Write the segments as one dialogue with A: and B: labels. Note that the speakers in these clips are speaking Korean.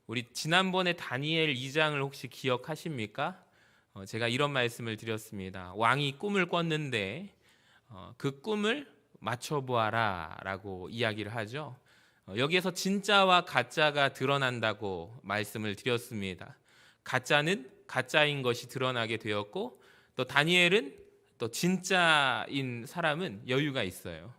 A: 우리 지난번에 다니엘 2장을 혹시 기억하십니까? 제가 이런 말씀을 드렸습니다. 왕이 꿈을 꿨는데 그 꿈을 맞춰보아라 라고 이야기를 하죠. 여기에서 진짜와 가짜가 드러난다고 말씀을 드렸습니다. 가짜는 가짜인 것이 드러나게 되었고, 또 다니엘은 또 진짜인 사람은 여유가 있어요.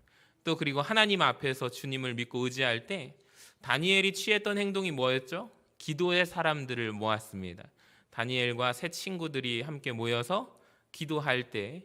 A: 또 그리고 하나님 앞에서 주님을 믿고 의지할 때 다니엘이 취했던 행동이 뭐였죠? 기도의 사람들을 모았습니다. 다니엘과 세 친구들이 함께 모여서 기도할 때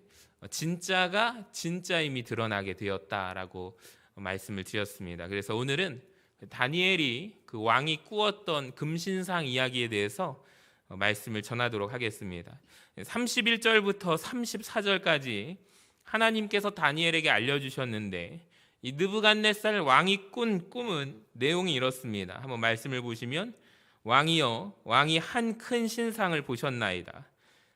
A: 진짜가 진짜임이 드러나게 되었다라고 말씀을 드렸습니다. 그래서 오늘은 다니엘이 그 왕이 꾸었던 금신상 이야기에 대해서 말씀을 전하도록 하겠습니다. 31절부터 34절까지 하나님께서 다니엘에게 알려주셨는데, 이 느부갓네살 왕이 꾼 꿈은 내용이 이렇습니다. 한번 말씀을 보시면, 왕이여, 왕이 한 큰 신상을 보셨나이다.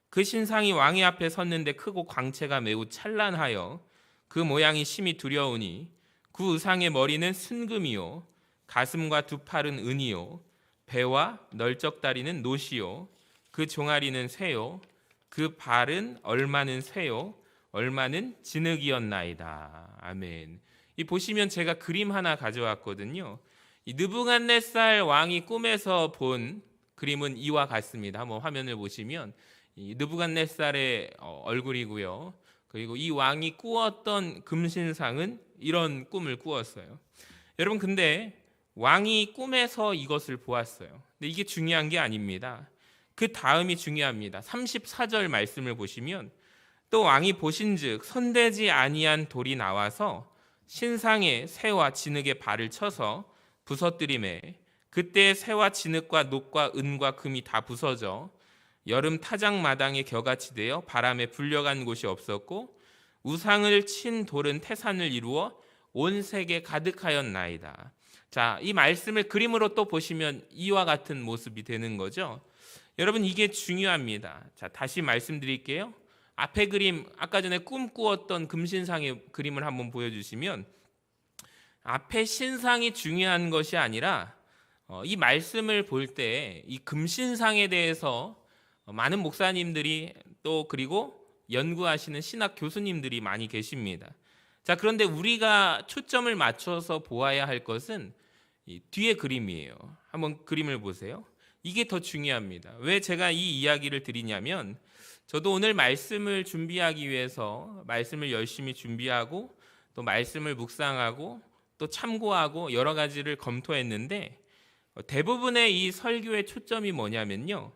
A: 그 신상이 왕의 앞에 섰는데 크고 광채가 매우 찬란하여 그 모양이 심히 두려우니, 그 의상의 머리는 순금이요, 가슴과 두 팔은 은이요, 배와 널쩍다리는 노시요, 그 종아리는 쇠요, 그 발은 얼마는 쇠요, 얼마는 진흙이었나이다. 아멘. 이 보시면 제가 그림 하나 가져왔거든요. 이 느부갓네살 왕이 꿈에서 본 그림은 이와 같습니다. 한번 화면을 보시면 이 느부갓네살의 얼굴이고요. 그리고 이 왕이 꾸었던 금신상은 이런 꿈을 꾸었어요. 여러분, 근데 왕이 꿈에서 이것을 보았어요. 근데 이게 중요한 게 아닙니다. 그 다음이 중요합니다. 34절 말씀을 보시면, 또 왕이 보신즉 손대지 아니한 돌이 나와서 신상에 새와 진흙에 발을 쳐서 부서뜨리매, 그때 새와 진흙과 녹과 은과 금이 다 부서져 여름 타작마당에 겨같이 되어 바람에 불려간 곳이 없었고, 우상을 친 돌은 태산을 이루어 온 세계 가득하였나이다. 자, 이 말씀을 그림으로 또 보시면 이와 같은 모습이 되는 거죠. 여러분, 이게 중요합니다. 자, 다시 말씀드릴게요. 앞에 그림, 아까 전에 꿈꾸었던 금신상의 그림을 한번 보여주시면, 앞에 신상이 중요한 것이 아니라 이 말씀을 볼 때 이 금신상에 대해서 많은 목사님들이, 또 그리고 연구하시는 신학 교수님들이 많이 계십니다. 자, 그런데 우리가 초점을 맞춰서 보아야 할 것은 이 뒤에 그림이에요. 한번 그림을 보세요. 이게 더 중요합니다. 왜 제가 이 이야기를 드리냐면, 저도 오늘 말씀을 준비하기 위해서 말씀을 열심히 준비하고 또 말씀을 묵상하고 또 참고하고 여러 가지를 검토했는데, 대부분의 이 설교의 초점이 뭐냐면요,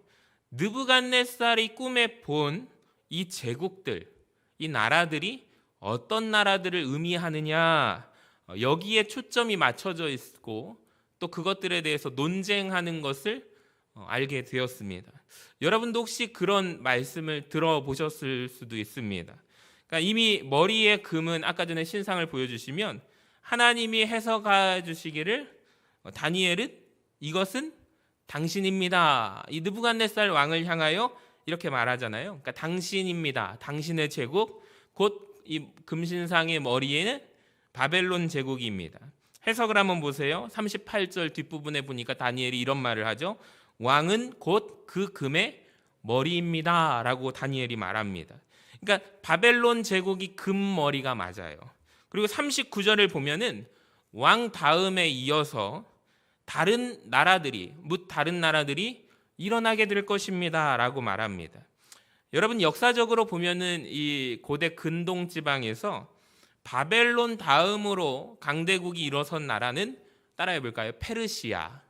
A: 느부갓네살이 꿈에 본 이 제국들, 이 나라들이 어떤 나라들을 의미하느냐, 여기에 초점이 맞춰져 있고 또 그것들에 대해서 논쟁하는 것을 알게 되었습니다. 여러분도 혹시 그런 말씀을 들어보셨을 수도 있습니다. 그러니까 이미 머리에 금은 아까 전에 신상을 보여주시면 하나님이 해석해 주시기를, 다니엘은 이것은 당신입니다. 이 느부갓네살 왕을 향하여 이렇게 말하잖아요. 그러니까 당신입니다. 당신의 제국, 곧 이 금신상의 머리에는 바벨론 제국입니다. 해석을 한번 보세요. 38절 뒷부분에 보니까 다니엘이 이런 말을 하죠. 왕은 곧 그 금의 머리입니다 라고 다니엘이 말합니다. 그러니까 바벨론 제국이 금 머리가 맞아요. 그리고 39절을 보면은 왕 다음에 이어서 다른 나라들이 일어나게 될 것입니다 라고 말합니다. 여러분, 역사적으로 보면은 이 고대 근동 지방에서 바벨론 다음으로 강대국이 일어선 나라는 따라해 볼까요? 페르시아.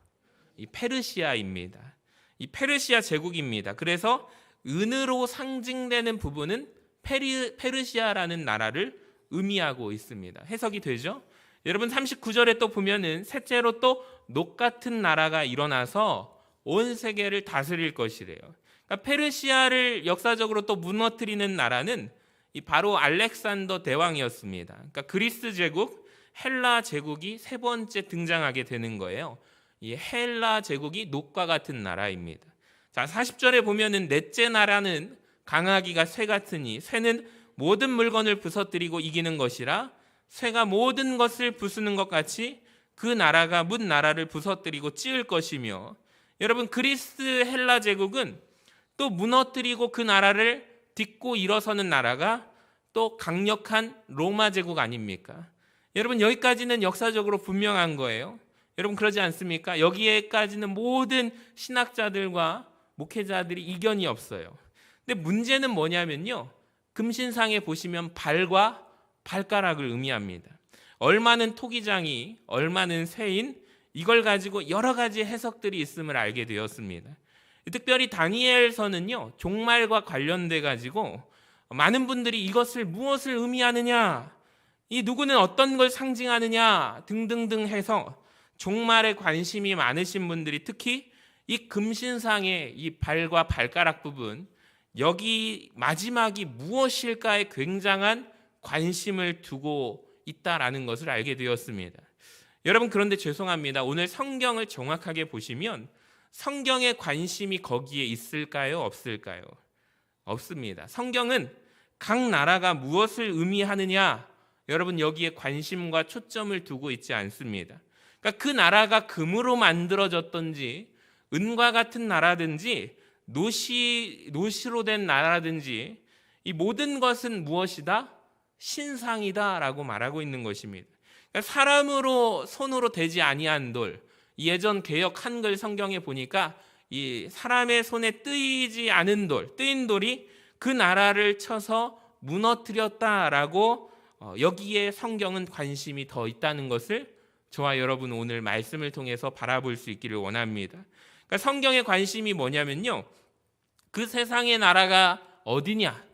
A: 이 페르시아입니다. 이 페르시아 제국입니다. 그래서 은으로 상징되는 부분은 페르시아라는 나라를 의미하고 있습니다. 해석이 되죠? 여러분, 39절에 또 보면은 셋째로 또 녹 같은 나라가 일어나서 온 세계를 다스릴 것이래요. 그러니까 페르시아를 역사적으로 또 무너뜨리는 나라는 바로 알렉산더 대왕이었습니다. 그러니까 그리스 제국, 헬라 제국이 세 번째 등장하게 되는 거예요. 이 헬라 제국이 녹과 같은 나라입니다. 자, 40절에 보면은 넷째 나라는 강하기가 쇠 같으니, 쇠는 모든 물건을 부서뜨리고 이기는 것이라 쇠가 모든 것을 부수는 것 같이 그 나라가 문 나라를 부서뜨리고 찌을 것이며, 여러분, 그리스 헬라 제국은 또 무너뜨리고 그 나라를 딛고 일어서는 나라가 또 강력한 로마 제국 아닙니까? 여러분, 여기까지는 역사적으로 분명한 거예요. 여러분, 그러지 않습니까? 여기에까지는 모든 신학자들과 목회자들이 이견이 없어요. 근데 문제는 뭐냐면요, 금신상에 보시면 발과 발가락을 의미합니다. 얼마는 토기장이, 얼마는 쇠인, 이걸 가지고 여러 가지 해석들이 있음을 알게 되었습니다. 특별히 다니엘서는요, 종말과 관련돼 가지고 많은 분들이 이것을 무엇을 의미하느냐, 이 누구는 어떤 걸 상징하느냐 등등등 해서 종말에 관심이 많으신 분들이 특히 이 금신상의 이 발과 발가락 부분, 여기 마지막이 무엇일까에 굉장한 관심을 두고 있다라는 것을 알게 되었습니다. 여러분, 그런데 죄송합니다. 오늘 성경을 정확하게 보시면 성경의 관심이 거기에 있을까요? 없을까요? 없습니다. 성경은 각 나라가 무엇을 의미하느냐, 여러분, 여기에 관심과 초점을 두고 있지 않습니다. 그러니까 그 나라가 금으로 만들어졌든지 은과 같은 나라든지 노시로 된 나라든지 이 모든 것은 무엇이다? 신상이다라고 말하고 있는 것입니다. 그러니까 사람으로 손으로 되지 아니한 돌, 예전 개역 한글 성경에 보니까 이 사람의 손에 뜨이지 않은 돌, 뜨인 돌이 그 나라를 쳐서 무너뜨렸다라고 여기에 성경은 관심이 더 있다는 것을 저와 여러분 오늘 말씀을 통해서 바라볼 수 있기를 원합니다. 그러니까 성경의 관심이 뭐냐면요, 그 세상의 나라가 어디냐,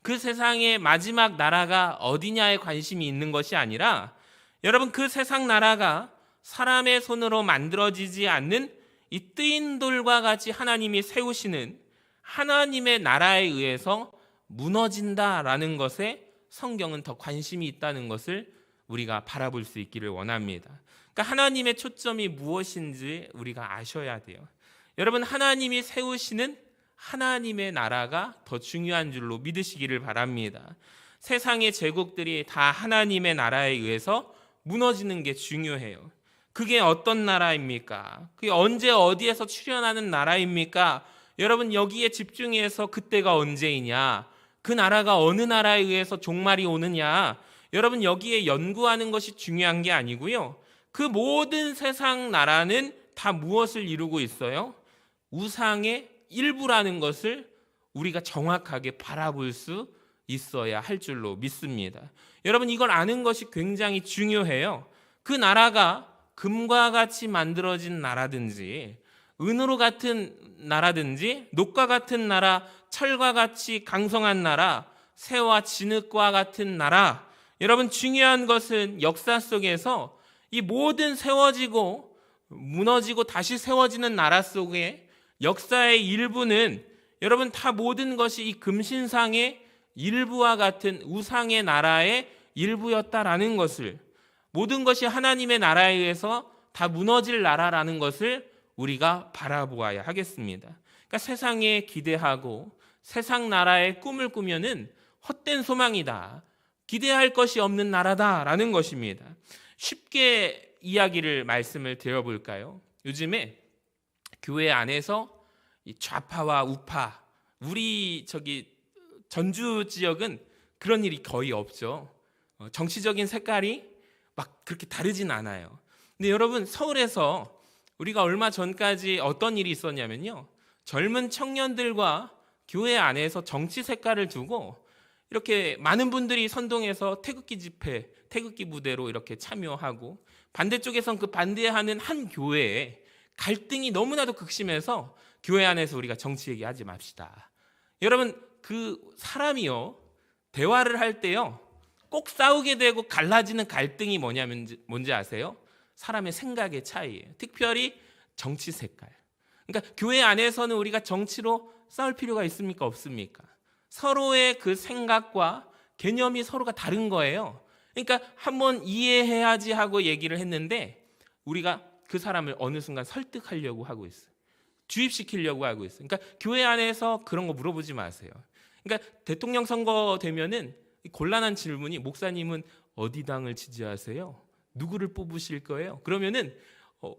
A: 그 세상의 마지막 나라가 어디냐에 관심이 있는 것이 아니라, 여러분, 그 세상 나라가 사람의 손으로 만들어지지 않는 이 뜨인 돌과 같이 하나님이 세우시는 하나님의 나라에 의해서 무너진다라는 것에 성경은 더 관심이 있다는 것을 우리가 바라볼 수 있기를 원합니다. 그러니까 하나님의 초점이 무엇인지 우리가 아셔야 돼요. 여러분, 하나님이 세우시는 하나님의 나라가 더 중요한 줄로 믿으시기를 바랍니다. 세상의 제국들이 다 하나님의 나라에 의해서 무너지는 게 중요해요. 그게 어떤 나라입니까? 그게 언제 어디에서 출현하는 나라입니까? 여러분, 여기에 집중해서 그때가 언제이냐, 그 나라가 어느 나라에 의해서 종말이 오느냐, 여러분, 여기에 연구하는 것이 중요한 게 아니고요, 그 모든 세상 나라는 다 무엇을 이루고 있어요? 우상의 일부라는 것을 우리가 정확하게 바라볼 수 있어야 할 줄로 믿습니다. 여러분, 이걸 아는 것이 굉장히 중요해요. 그 나라가 금과 같이 만들어진 나라든지 은으로 같은 나라든지 녹과 같은 나라, 철과 같이 강성한 나라, 새와 진흙과 같은 나라, 여러분, 중요한 것은 역사 속에서 이 모든 세워지고 무너지고 다시 세워지는 나라 속에 역사의 일부는, 여러분, 다 모든 것이 이 금신상의 일부와 같은 우상의 나라의 일부였다라는 것을, 모든 것이 하나님의 나라에 의해서 다 무너질 나라라는 것을 우리가 바라보아야 하겠습니다. 그러니까 세상에 기대하고 세상 나라의 꿈을 꾸면은 헛된 소망이다, 기대할 것이 없는 나라다라는 것입니다. 쉽게 말씀을 드려볼까요? 요즘에 교회 안에서 이 좌파와 우파, 우리 전주 지역은 그런 일이 거의 없죠. 정치적인 색깔이 막 그렇게 다르진 않아요. 근데 여러분, 서울에서 우리가 얼마 전까지 어떤 일이 있었냐면요, 젊은 청년들과 교회 안에서 정치 색깔을 두고 이렇게 많은 분들이 선동해서 태극기 집회, 태극기 부대로 이렇게 참여하고, 반대쪽에선 그 반대하는 한 교회에 갈등이 너무나도 극심해서 교회 안에서 우리가 정치 얘기하지 맙시다. 여러분, 그 사람이요, 대화를 할 때요, 꼭 싸우게 되고 갈라지는 갈등이 뭔지 아세요? 사람의 생각의 차이예요. 특별히 정치 색깔. 그러니까 교회 안에서는 우리가 정치로 싸울 필요가 있습니까? 없습니까? 서로의 그 생각과 개념이 서로가 다른 거예요. 그러니까 한번 이해해야지 하고 얘기를 했는데 우리가 그 사람을 어느 순간 설득하려고 하고 있어요. 주입시키려고 하고 있어요. 그러니까 교회 안에서 그런 거 물어보지 마세요. 그러니까 대통령 선거 되면은 곤란한 질문이, 목사님은 어디 당을 지지하세요? 누구를 뽑으실 거예요? 그러면은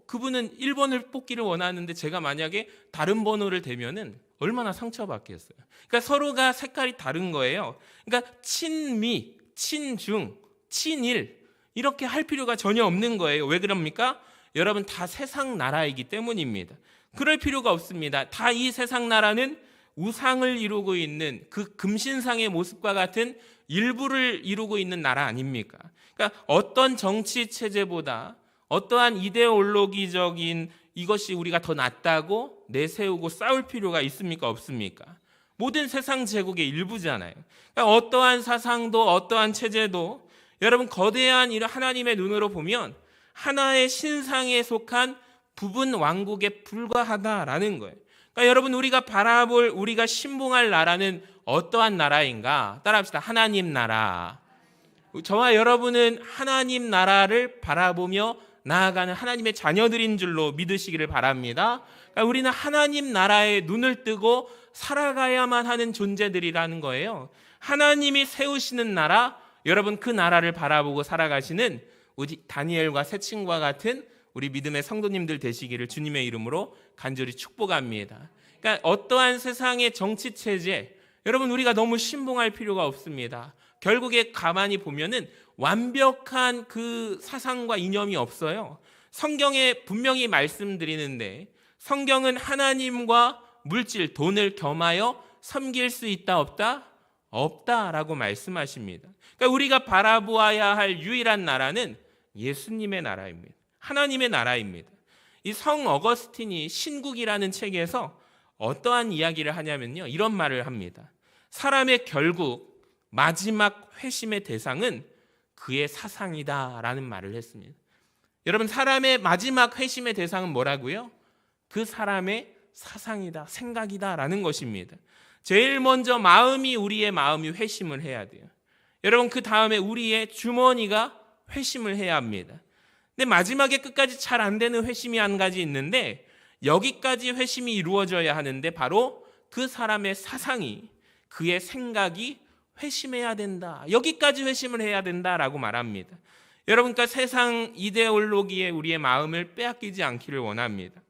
A: 그분은 1번을 뽑기를 원하는데 제가 만약에 다른 번호를 대면은 얼마나 상처받겠어요. 그러니까 서로가 색깔이 다른 거예요. 그러니까 친미, 친중, 친일 이렇게 할 필요가 전혀 없는 거예요. 왜 그럽니까? 여러분 다 세상 나라이기 때문입니다. 그럴 필요가 없습니다. 다 이 세상 나라는 우상을 이루고 있는 그 금신상의 모습과 같은 일부를 이루고 있는 나라 아닙니까? 그러니까 어떤 정치 체제보다 어떠한 이데올로기적인 이것이 우리가 더 낫다고 내세우고 싸울 필요가 있습니까? 없습니까? 모든 세상 제국의 일부잖아요. 그러니까 어떠한 사상도 어떠한 체제도 여러분 거대한 이런 하나님의 눈으로 보면 하나의 신상에 속한 부분 왕국에 불과하다라는 거예요. 그러니까 여러분 우리가 바라볼 우리가 신봉할 나라는 어떠한 나라인가? 따라합시다. 하나님 나라. 저와 여러분은 하나님 나라를 바라보며 나아가는 하나님의 자녀들인 줄로 믿으시기를 바랍니다. 그러니까 우리는 하나님 나라에 눈을 뜨고 살아가야만 하는 존재들이라는 거예요. 하나님이 세우시는 나라, 여러분 그 나라를 바라보고 살아가시는 우리 다니엘과 새 친구와 같은 우리 믿음의 성도님들 되시기를 주님의 이름으로 간절히 축복합니다. 그러니까 어떠한 세상의 정치 체제, 여러분 우리가 너무 신봉할 필요가 없습니다. 결국에 가만히 보면은 완벽한 그 사상과 이념이 없어요. 성경에 분명히 말씀드리는데 성경은 하나님과 물질, 돈을 겸하여 섬길 수 있다 없다? 없다라고 말씀하십니다. 그러니까 우리가 바라보아야 할 유일한 나라는 예수님의 나라입니다. 하나님의 나라입니다. 이 성 어거스틴이 신국이라는 책에서 어떠한 이야기를 하냐면요. 이런 말을 합니다. 사람의 결국 마지막 회심의 대상은 그의 사상이다라는 말을 했습니다. 여러분 사람의 마지막 회심의 대상은 뭐라고요? 그 사람의 사상이다, 생각이다라는 것입니다. 제일 먼저 우리의 마음이 회심을 해야 돼요. 여러분 그 다음에 우리의 주머니가 회심을 해야 합니다. 근데 마지막에 끝까지 잘 안 되는 회심이 한 가지 있는데 여기까지 회심이 이루어져야 하는데 바로 그 사람의 사상이 그의 생각이 회심해야 된다. 여기까지 회심을 해야 된다라고 말합니다. 여러분 그러니까 세상 이데올로기에 우리의 마음을 빼앗기지 않기를 원합니다.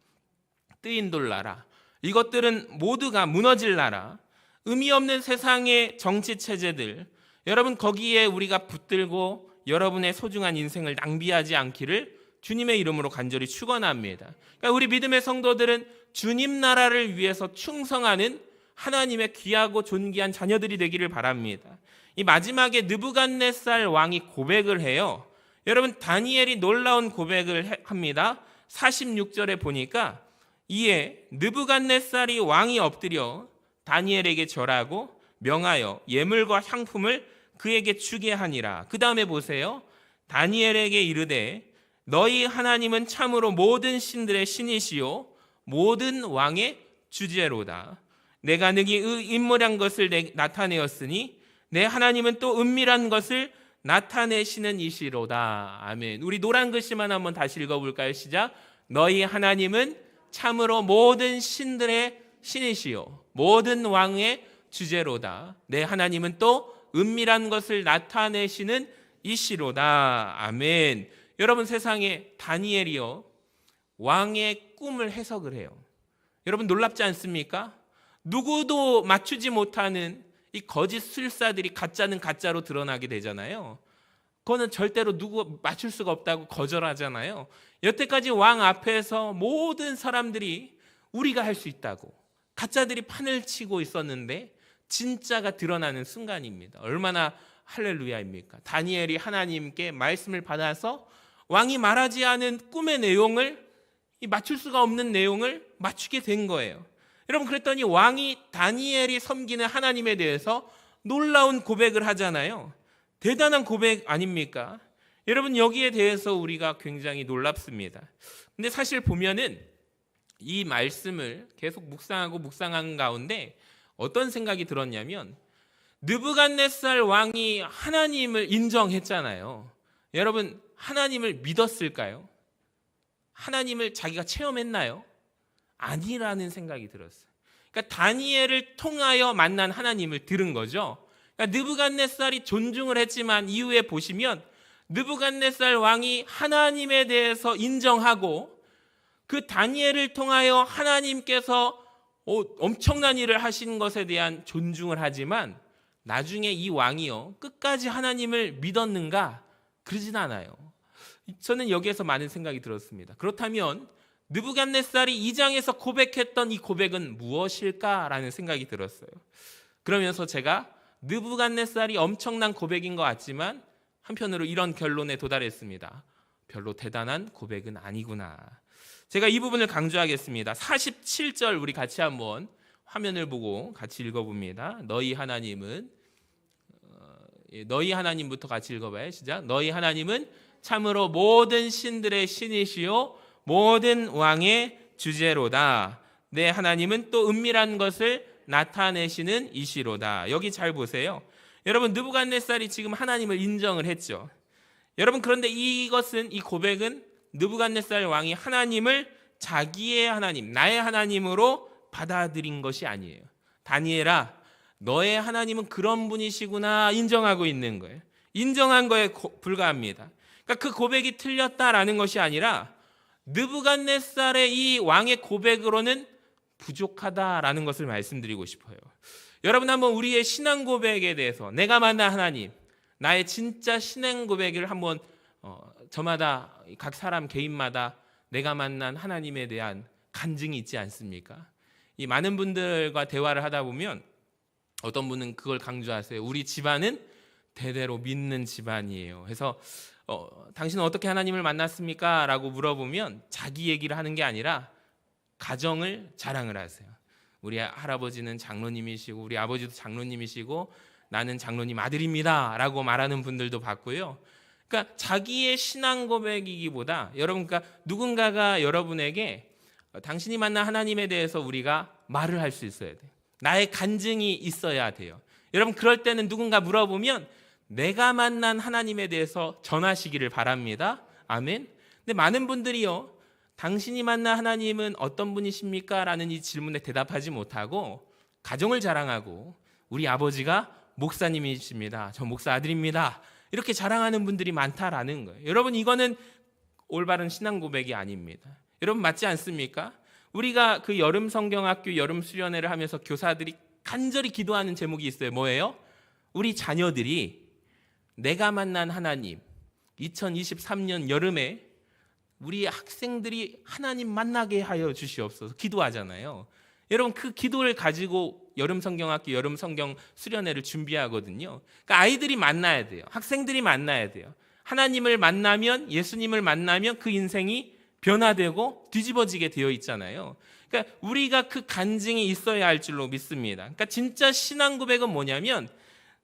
A: 뜨인돌 나라, 이것들은 모두가 무너질 나라, 의미 없는 세상의 정치 체제들, 여러분 거기에 우리가 붙들고 여러분의 소중한 인생을 낭비하지 않기를 주님의 이름으로 간절히 축원합니다. 그러니까 우리 믿음의 성도들은 주님 나라를 위해서 충성하는 하나님의 귀하고 존귀한 자녀들이 되기를 바랍니다. 이 마지막에 느부갓네살 왕이 고백을 해요. 여러분 다니엘이 놀라운 고백을 합니다. 46절에 보니까 이에 느부갓네살이 왕이 엎드려 다니엘에게 절하고 명하여 예물과 향품을 그에게 주게 하니라. 그 다음에 보세요. 다니엘에게 이르되 너희 하나님은 참으로 모든 신들의 신이시요 모든 왕의 주제로다. 내가 능히 인물한 것을 나타내었으니 내 하나님은 또 은밀한 것을 나타내시는 이시로다. 아멘. 우리 노란 글씨만 한번 다시 읽어볼까요? 시작. 너희 하나님은 참으로 모든 신들의 신이시요 모든 왕의 주제로다. 내 하나님은 또 은밀한 것을 나타내시는 이시로다. 아멘. 여러분 세상에 다니엘이요 왕의 꿈을 해석을 해요. 여러분 놀랍지 않습니까? 누구도 맞추지 못하는 이 거짓 술사들이 가짜는 가짜로 드러나게 되잖아요. 그거는 절대로 누구 맞출 수가 없다고 거절하잖아요. 여태까지 왕 앞에서 모든 사람들이 우리가 할 수 있다고 가짜들이 판을 치고 있었는데 진짜가 드러나는 순간입니다. 얼마나 할렐루야입니까? 다니엘이 하나님께 말씀을 받아서 왕이 말하지 않은 꿈의 내용을 맞출 수가 없는 내용을 맞추게 된 거예요. 여러분 그랬더니 왕이 다니엘이 섬기는 하나님에 대해서 놀라운 고백을 하잖아요. 대단한 고백 아닙니까? 여러분 여기에 대해서 우리가 굉장히 놀랍습니다. 근데 사실 보면은 이 말씀을 계속 묵상한 가운데 어떤 생각이 들었냐면 느부갓네살 왕이 하나님을 인정했잖아요. 여러분 하나님을 믿었을까요? 하나님을 자기가 체험했나요? 아니라는 생각이 들었어요. 그러니까 다니엘을 통하여 만난 하나님을 들은 거죠. 그러니까 느부갓네살이 존중을 했지만 이후에 보시면 느부갓네살 왕이 하나님에 대해서 인정하고 그 다니엘을 통하여 하나님께서 엄청난 일을 하신 것에 대한 존중을 하지만 나중에 이 왕이요 끝까지 하나님을 믿었는가? 그러진 않아요. 저는 여기에서 많은 생각이 들었습니다. 그렇다면 느부갓네살이 2장에서 고백했던 이 고백은 무엇일까라는 생각이 들었어요. 그러면서 제가 느부갓네살이 엄청난 고백인 것 같지만 한편으로 이런 결론에 도달했습니다. 별로 대단한 고백은 아니구나. 제가 이 부분을 강조하겠습니다. 47절 우리 같이 한번 화면을 보고 같이 읽어봅니다. 너희 하나님부터 같이 읽어봐요. 시작. 너희 하나님은 참으로 모든 신들의 신이시요 모든 왕의 주제로다. 내 하나님은 또 은밀한 것을 나타내시는 이시로다. 여기 잘 보세요. 여러분, 느부갓네살이 지금 하나님을 인정을 했죠. 여러분, 그런데 이 고백은 느부갓네살 왕이 하나님을 자기의 하나님, 나의 하나님으로 받아들인 것이 아니에요. 다니엘아, 너의 하나님은 그런 분이시구나 인정하고 있는 거예요. 인정한 거에 불과합니다. 그러니까 그 고백이 틀렸다라는 것이 아니라 느부갓네살의 이 왕의 고백으로는 부족하다라는 것을 말씀드리고 싶어요. 여러분, 한번 우리의 신앙 고백에 대해서 내가 만난 하나님, 나의 진짜 신앙 고백을 한번 저마다 각 사람 개인마다 내가 만난 하나님에 대한 간증이 있지 않습니까? 이 많은 분들과 대화를 하다 보면 어떤 분은 그걸 강조하세요. 우리 집안은 대대로 믿는 집안이에요. 그래서 당신은 어떻게 하나님을 만났습니까? 라고 물어보면 자기 얘기를 하는 게 아니라 가정을 자랑을 하세요. 우리 할아버지는 장로님이시고 우리 아버지도 장로님이시고 나는 장로님 아들입니다 라고 말하는 분들도 봤고요. 그러니까 자기의 신앙 고백이기보다 여러분, 그러니까 누군가가 여러분에게 당신이 만난 하나님에 대해서 우리가 말을 할 수 있어야 돼요. 나의 간증이 있어야 돼요. 여러분, 그럴 때는 누군가 물어보면 내가 만난 하나님에 대해서 전하시기를 바랍니다. 아멘. 근데 많은 분들이요, 당신이 만난 하나님은 어떤 분이십니까? 라는 이 질문에 대답하지 못하고 가정을 자랑하고 우리 아버지가 목사님이십니다. 저 목사 아들입니다. 이렇게 자랑하는 분들이 많다라는 거예요. 여러분, 이거는 올바른 신앙 고백이 아닙니다. 여러분, 맞지 않습니까? 우리가 그 여름 성경학교 여름 수련회를 하면서 교사들이 간절히 기도하는 제목이 있어요. 뭐예요? 우리 자녀들이 내가 만난 하나님, 2023년 여름에 우리 학생들이 하나님 만나게 하여 주시옵소서 기도하잖아요. 여러분, 그 기도를 가지고 여름 성경학교 여름 성경 수련회를 준비하거든요. 그러니까 아이들이 만나야 돼요. 학생들이 만나야 돼요. 하나님을 만나면, 예수님을 만나면 그 인생이 변화되고 뒤집어지게 되어 있잖아요. 그러니까 우리가 그 간증이 있어야 할 줄로 믿습니다. 그러니까 진짜 신앙 고백은 뭐냐면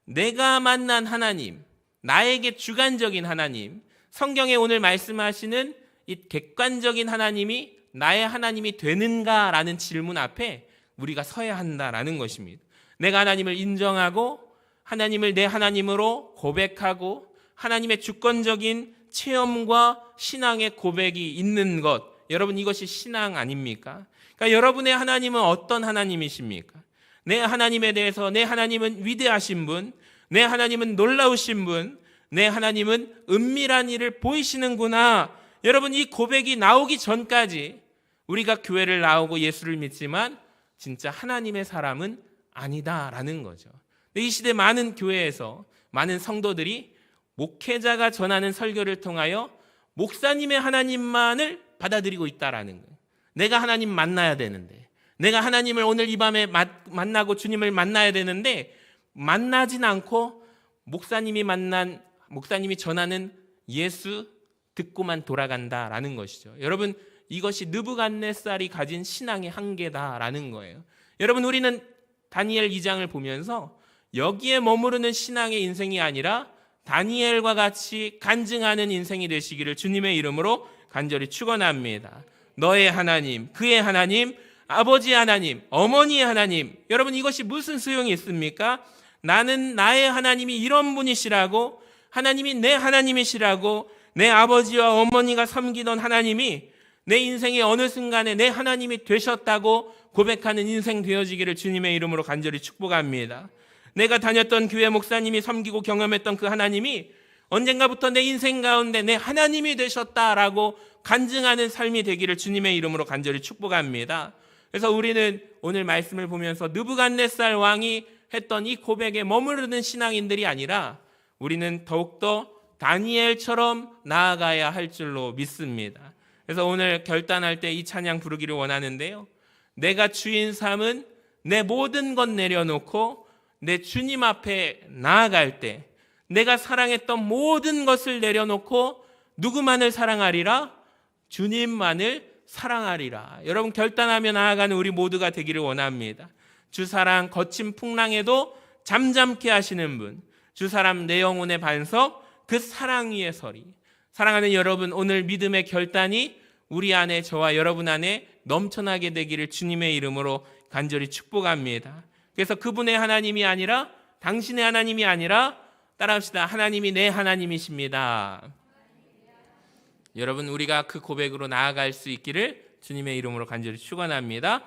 A: 내가 만난 하나님, 나에게 주관적인 하나님, 성경에 오늘 말씀하시는 이 객관적인 하나님이 나의 하나님이 되는가라는 질문 앞에 우리가 서야 한다라는 것입니다. 내가 하나님을 인정하고 하나님을 내 하나님으로 고백하고 하나님의 주권적인 체험과 신앙의 고백이 있는 것, 여러분, 이것이 신앙 아닙니까? 그러니까 여러분의 하나님은 어떤 하나님이십니까? 내 하나님에 대해서 내 하나님은 위대하신 분, 내 하나님은 놀라우신 분, 내 하나님은 은밀한 일을 보이시는구나. 여러분, 이 고백이 나오기 전까지 우리가 교회를 나오고 예수를 믿지만 진짜 하나님의 사람은 아니다라는 거죠. 이 시대 많은 교회에서 많은 성도들이 목회자가 전하는 설교를 통하여 목사님의 하나님만을 받아들이고 있다라는 거예요. 내가 하나님 만나야 되는데, 내가 하나님을 오늘 이 밤에 만나고 주님을 만나야 되는데 만나진 않고 목사님이 전하는 예수 듣고만 돌아간다라는 것이죠. 여러분, 이것이 느부갓네살이 가진 신앙의 한계다라는 거예요. 여러분, 우리는 다니엘 2장을 보면서 여기에 머무르는 신앙의 인생이 아니라 다니엘과 같이 간증하는 인생이 되시기를 주님의 이름으로 간절히 축원합니다. 너의 하나님, 그의 하나님, 아버지의 하나님, 어머니의 하나님, 여러분, 이것이 무슨 소용이 있습니까? 나는 나의 하나님이 이런 분이시라고, 하나님이 내 하나님이시라고, 내 아버지와 어머니가 섬기던 하나님이 내 인생의 어느 순간에 내 하나님이 되셨다고 고백하는 인생 되어지기를 주님의 이름으로 간절히 축복합니다. 내가 다녔던 교회 목사님이 섬기고 경험했던 그 하나님이 언젠가부터 내 인생 가운데 내 하나님이 되셨다라고 간증하는 삶이 되기를 주님의 이름으로 간절히 축복합니다. 그래서 우리는 오늘 말씀을 보면서 느부갓네살 왕이 했던 이 고백에 머무르는 신앙인들이 아니라 우리는 더욱더 다니엘처럼 나아가야 할 줄로 믿습니다. 그래서 오늘 결단할 때 이 찬양 부르기를 원하는데요. 내가 주인 삼은 내 모든 것 내려놓고 내 주님 앞에 나아갈 때 내가 사랑했던 모든 것을 내려놓고 누구만을 사랑하리라? 주님만을 사랑하리라. 여러분 결단하며 나아가는 우리 모두가 되기를 원합니다. 주 사랑 거친 풍랑에도 잠잠케 하시는 분, 주 사람 내 영혼의 반석 그 사랑 위에 서리. 사랑하는 여러분, 오늘 믿음의 결단이 우리 안에, 저와 여러분 안에 넘쳐나게 되기를 주님의 이름으로 간절히 축복합니다. 그래서 그분의 하나님이 아니라, 당신의 하나님이 아니라, 따라합시다. 하나님이 내 하나님이십니다. 여러분, 우리가 그 고백으로 나아갈 수 있기를 주님의 이름으로 간절히 축원합니다.